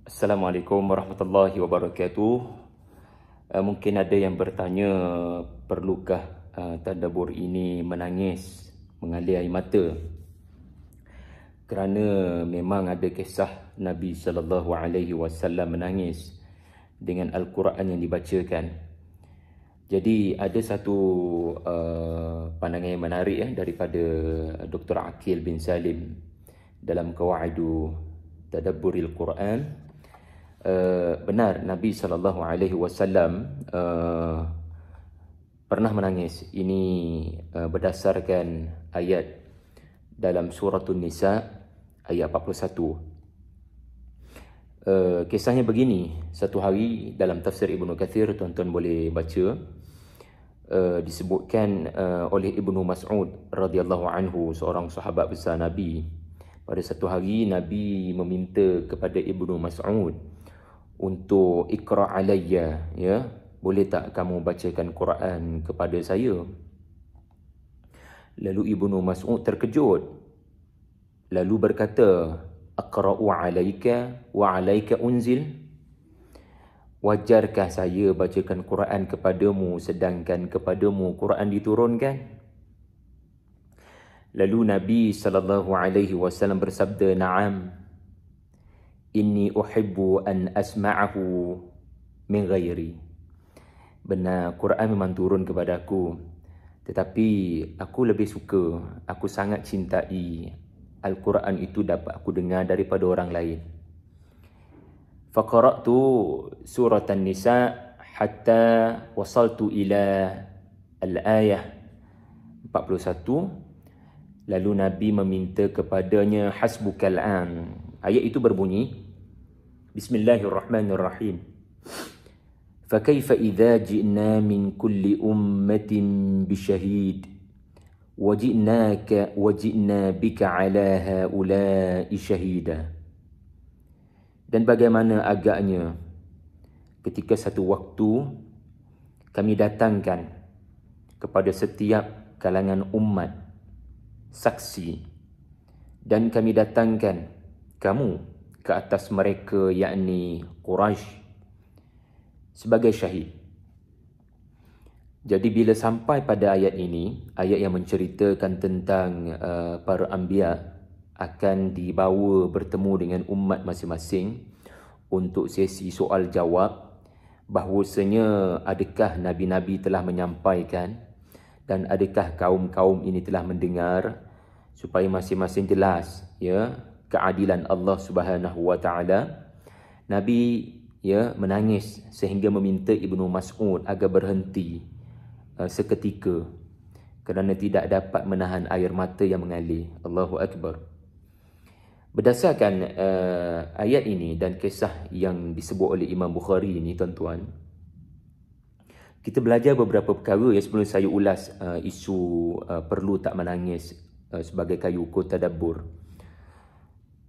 Assalamualaikum warahmatullahi wabarakatuh. Mungkin ada yang bertanya, perlukah tadabbur ini menangis, mengalir air mata? Kerana memang ada kisah Nabi SAW menangis dengan Al-Quran yang dibacakan. Jadi ada satu pandangan yang menarik daripada Dr. Aqil bin Salim dalam Qawaidu Tadabburil Quran. Benar Nabi SAW pernah menangis. Ini berdasarkan ayat dalam Suratul Nisa ayat 41. Kisahnya begini. Satu hari dalam tafsir Ibnu Kathir, tuan-tuan boleh baca, disebutkan oleh Ibnu Mas'ud radhiyallahu anhu, seorang sahabat besar Nabi. Pada satu hari Nabi meminta kepada Ibnu Mas'ud untuk ikra' alayya, ya, boleh tak kamu bacakan Quran kepada saya? Lalu Ibnu Mas'ud terkejut, lalu berkata, aqra'u alayka wa alayka unzil? Wajarkah saya bacakan Quran kepadamu sedangkan kepadamu Quran diturunkan? Lalu Nabi SAW bersabda, na'am, inni uhibbu an asma'ahu min ghairi. Benar, Quran memang turun kepada aku, tetapi aku lebih suka, aku sangat cintai Al-Quran itu dapat aku dengar daripada orang lain. Faqara'tu surat An-Nisa hatta wasaltu ila al-ayah 41. Lalu Nabi meminta kepadanya, hasbukal an. Ayat itu berbunyi, Bismillahirrahmanirrahim. فَكَيْفَ إِذَا جِئْنَا مِنْ كُلِّ أُمَّةٍ بِشَهِيدٍ وَجِئْنَا بِكَ عَلَى هَؤُلَاءِ شَهِيدًا. Dan bagaimana agaknya ketika satu waktu kami datangkan kepada setiap kalangan umat saksi, dan kami datangkan kamu ke atas mereka, yakni Quraisy, sebagai syahid. Jadi bila sampai pada ayat ini, ayat yang menceritakan tentang para anbiya akan dibawa bertemu dengan umat masing-masing untuk sesi soal jawab, bahawasanya adakah nabi-nabi telah menyampaikan dan adakah kaum-kaum ini telah mendengar, supaya masing-masing jelas, ya, keadilan Allah Subhanahu wa taala. Nabi, ya, menangis sehingga meminta Ibnu Mas'ud agar berhenti seketika kerana tidak dapat menahan air mata yang mengalir. Allahu Akbar. Berdasarkan ayat ini dan kisah yang disebut oleh Imam Bukhari ini, tuan-tuan, kita belajar beberapa perkara sebelum saya ulas isu perlu tak menangis sebagai kayu ukur tadabbur.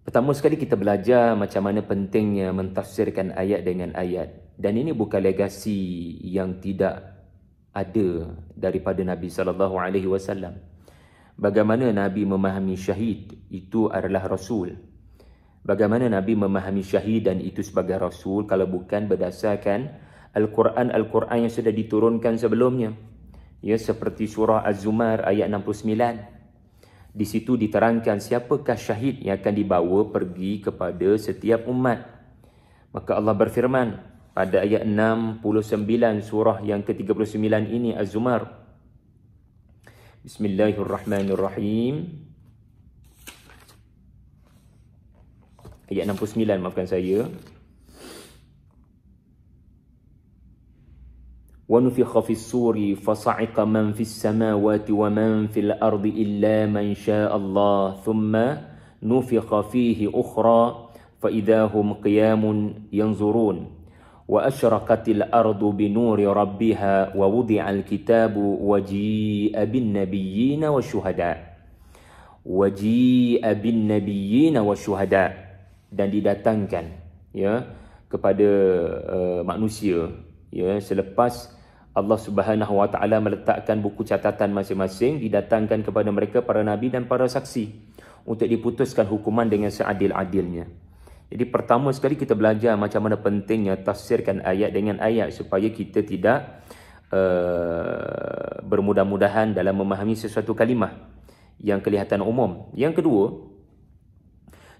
Pertama sekali kita belajar macam mana pentingnya mentafsirkan ayat dengan ayat. Dan ini bukan legasi yang tidak ada daripada Nabi SAW. Bagaimana Nabi memahami syahid itu adalah Rasul. Bagaimana Nabi memahami syahid dan itu sebagai Rasul kalau bukan berdasarkan Al-Quran yang sudah diturunkan sebelumnya. Ya, seperti surah Az-Zumar ayat 69. Di situ diterangkan siapakah syahid yang akan dibawa pergi kepada setiap umat. Maka Allah berfirman pada ayat 69 surah yang ke-39 ini, Az-Zumar. Bismillahirrahmanirrahim. Ayat 69, maafkan saya. وَنُفِخَ فِي الصُّورِ فَصَعِقَ مَنْ فِي السَّمَاوَاتِ وَمَنْ فِي الْأَرْضِ إِلَّا مَنْ شَاءَ اللَّهُ ثُمَّ نُفِخَ فِيهِ أُخْرَى فَإِذَا هُمْ قِيَامٌ يَنْظُرُونَ وَأَشْرَقَتِ الْأَرْضُ بِنُورِ رَبِّهَا وَوُضِعَ الْكِتَابُ وَجِيءَ بِالنَّبِيِّينَ وَالشُّهَدَاءِ. Dan didatangkan, ya, kepada manusia, ya, selepas Allah Subhanahu wa taala meletakkan buku catatan masing-masing, didatangkan kepada mereka para nabi dan para saksi untuk diputuskan hukuman dengan seadil-adilnya. Jadi pertama sekali kita belajar macam mana pentingnya tafsirkan ayat dengan ayat supaya kita tidak bermudah-mudahan dalam memahami sesuatu kalimah yang kelihatan umum. Yang kedua,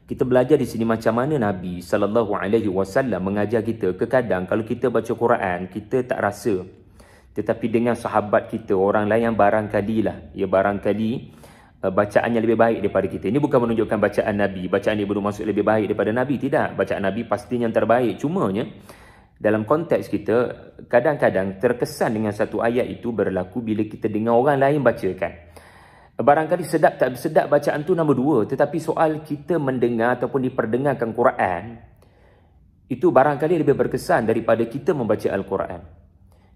kita belajar di sini macam mana Nabi SAW mengajar kita. Kadang kalau kita baca Quran, kita tak rasa. Tetapi dengan sahabat kita, orang lain yang barangkali bacaannya lebih baik daripada kita. Ini bukan menunjukkan bacaan Nabi, bacaan Ibnu Mas'ud lebih baik daripada Nabi. Tidak, bacaan Nabi pastinya yang terbaik. Cumanya, dalam konteks kita, kadang-kadang terkesan dengan satu ayat itu berlaku bila kita dengar orang lain bacakan. Barangkali sedap tak sedap bacaan tu nombor dua. Tetapi soal kita mendengar ataupun diperdengarkan Quran, itu barangkali lebih berkesan daripada kita membaca Al-Quran.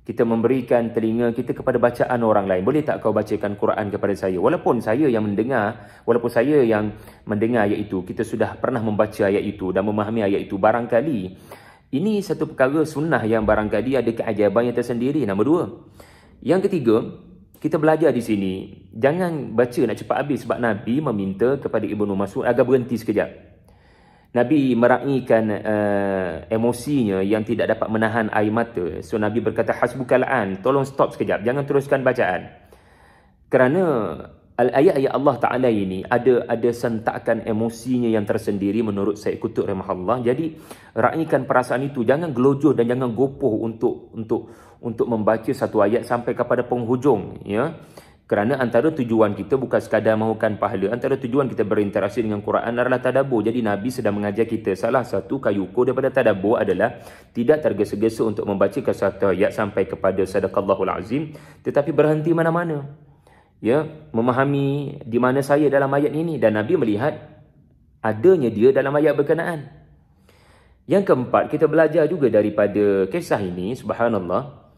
Kita memberikan telinga kita kepada bacaan orang lain. Boleh tak kau bacakan Quran kepada saya? Walaupun saya yang mendengar ayat itu, kita sudah pernah membaca ayat itu dan memahami ayat itu. Barangkali ini satu perkara sunnah yang barangkali ada keajaiban yang tersendiri. Nombor dua. Yang ketiga, kita belajar di sini, jangan baca nak cepat habis sebab Nabi meminta kepada Ibnu Mas'ud agar berhenti sekejap. Nabi meraihkan emosinya yang tidak dapat menahan air mata. So Nabi berkata, hasbukal an, tolong stop sekejap, jangan teruskan bacaan. Kerana ayat-ayat Allah Ta'ala ini ada sentakan emosinya yang tersendiri menurut Syed Qutb rahimahullah. Jadi raihkan perasaan itu, jangan gelojoh dan jangan gopoh untuk membaca satu ayat sampai kepada penghujung, ya. Kerana antara tujuan kita bukan sekadar mahukan pahala, antara tujuan kita berinteraksi dengan Quran adalah tadabbur. Jadi Nabi sedang mengajar kita, salah satu kayu ukur daripada tadabbur adalah tidak tergesa-gesa untuk membaca satu ayat sampai kepada sadaqallahul azim, tetapi berhenti mana-mana, ya, memahami di mana saya dalam ayat ini, dan Nabi melihat adanya dia dalam ayat berkenaan. Yang keempat, kita belajar juga daripada kisah ini, subhanallah,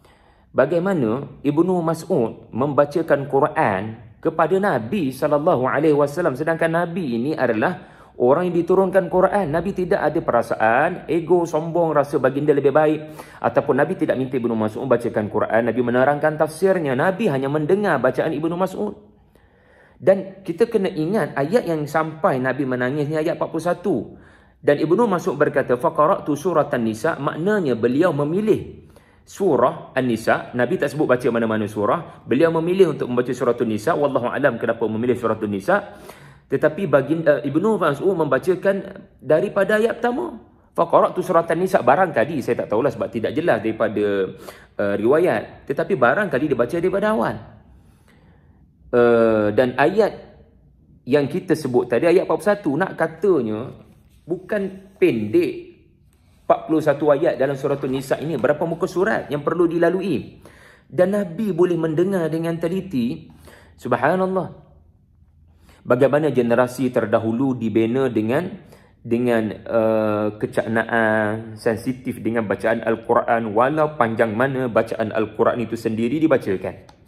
bagaimana Ibnu Mas'ud membacakan Quran kepada Nabi SAW, sedangkan Nabi ini adalah orang yang diturunkan Quran. Nabi tidak ada perasaan ego, sombong, rasa baginda lebih baik, ataupun Nabi tidak minta Ibnu Mas'ud membacakan Quran. Nabi menerangkan tafsirnya. Nabi hanya mendengar bacaan Ibnu Mas'ud. Dan kita kena ingat ayat yang sampai Nabi menangis ni ayat 41. Dan Ibnu Mas'ud berkata, faqara'tu surat An-Nisa, maknanya beliau memilih surah An-Nisa. Nabi tak sebut baca mana-mana surah. Beliau memilih untuk membaca surah An-Nisa. Wallahu alam kenapa memilih surah An-Nisa. Tetapi Ibnu Mas'ud membacakan daripada ayat pertama. Faqara'tu surat An-Nisa. Barangkali, saya tak tahulah sebab tidak jelas daripada riwayat. Tetapi barangkali dibaca daripada awal. Dan ayat yang kita sebut tadi, ayat 41, nak katanya bukan pendek. 41 ayat dalam surah An-Nisa ini, berapa muka surat yang perlu dilalui. Dan Nabi boleh mendengar dengan teliti. Subhanallah. Bagaimana generasi terdahulu dibina dengan kecaknaan, sensitif dengan bacaan Al-Quran, walau panjang mana bacaan Al-Quran itu sendiri dibacakan.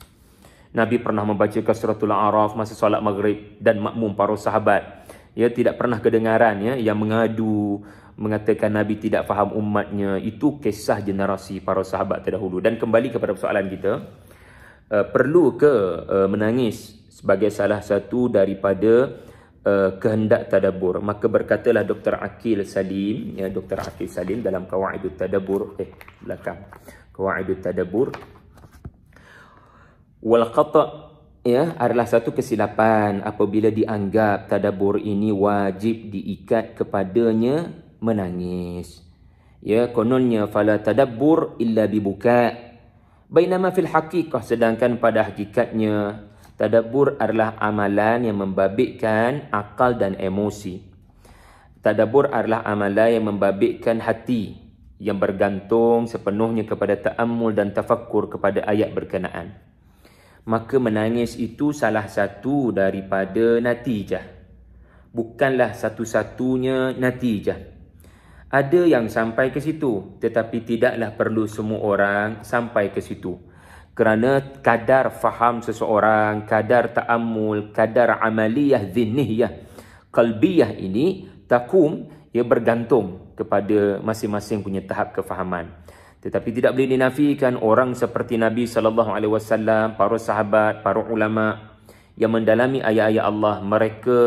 Nabi pernah membacakan suratul A'raf masa solat maghrib dan makmum para sahabat. Ya, tidak pernah kedengaran ya yang mengadu, mengatakan Nabi tidak faham umatnya. Itu kisah generasi para sahabat terdahulu. Dan kembali kepada persoalan kita, perlu ke menangis sebagai salah satu daripada kehendak tadabbur? Maka berkatalah Dr. Aqil Salim, ya, Dr. Aqil Salim dalam Qawaidut Tadabbur, Qawaidut Tadabbur, wal qata', ya, adalah satu kesilapan apabila dianggap tadabbur ini wajib diikat kepadanya menangis. Ya, kononnya fala tadabbur illa bibuka. Bainama fil haqiqah, sedangkan pada hakikatnya tadabbur adalah amalan yang membabitkan akal dan emosi. Tadabbur adalah amalan yang membabitkan hati, yang bergantung sepenuhnya kepada ta'ammul dan tafakkur kepada ayat berkenaan. Maka menangis itu salah satu daripada natijah. Bukanlah satu-satunya natijah. Ada yang sampai ke situ, tetapi tidaklah perlu semua orang sampai ke situ. Kerana kadar faham seseorang, kadar ta'ammul, kadar amaliyah zihniyah, qalbiyah ini takum, ia bergantung kepada masing-masing punya tahap kefahaman. Tetapi tidak boleh dinafikan orang seperti Nabi SAW, para sahabat, para ulama yang mendalami ayat-ayat Allah, mereka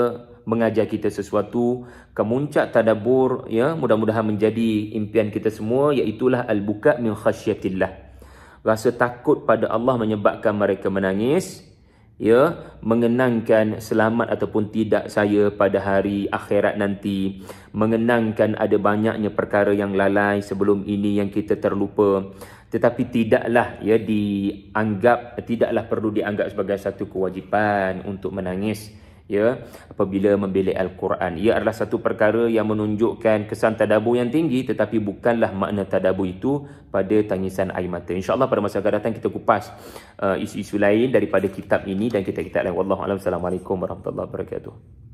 mengajar kita sesuatu. Kemuncak tadabbur, ya, mudah-mudahan menjadi impian kita semua, iaitulah al-buka min khasyatillah. Rasa takut pada Allah menyebabkan mereka menangis, ya, mengenangkan selamat ataupun tidak saya pada hari akhirat nanti, mengenangkan ada banyaknya perkara yang lalai sebelum ini yang kita terlupa, tetapi tidaklah tidaklah perlu dianggap sebagai satu kewajipan untuk menangis, ya, apabila membelik Al-Quran. Ia adalah satu perkara yang menunjukkan kesan tadabbur yang tinggi, tetapi bukanlah makna tadabbur itu pada tangisan air mata. InsyaAllah pada masa akan datang kita kupas isu-isu lain daripada kitab ini dan kitab-kitab lain. Wallahu a'lam. Assalamualaikum warahmatullahi wabarakatuh.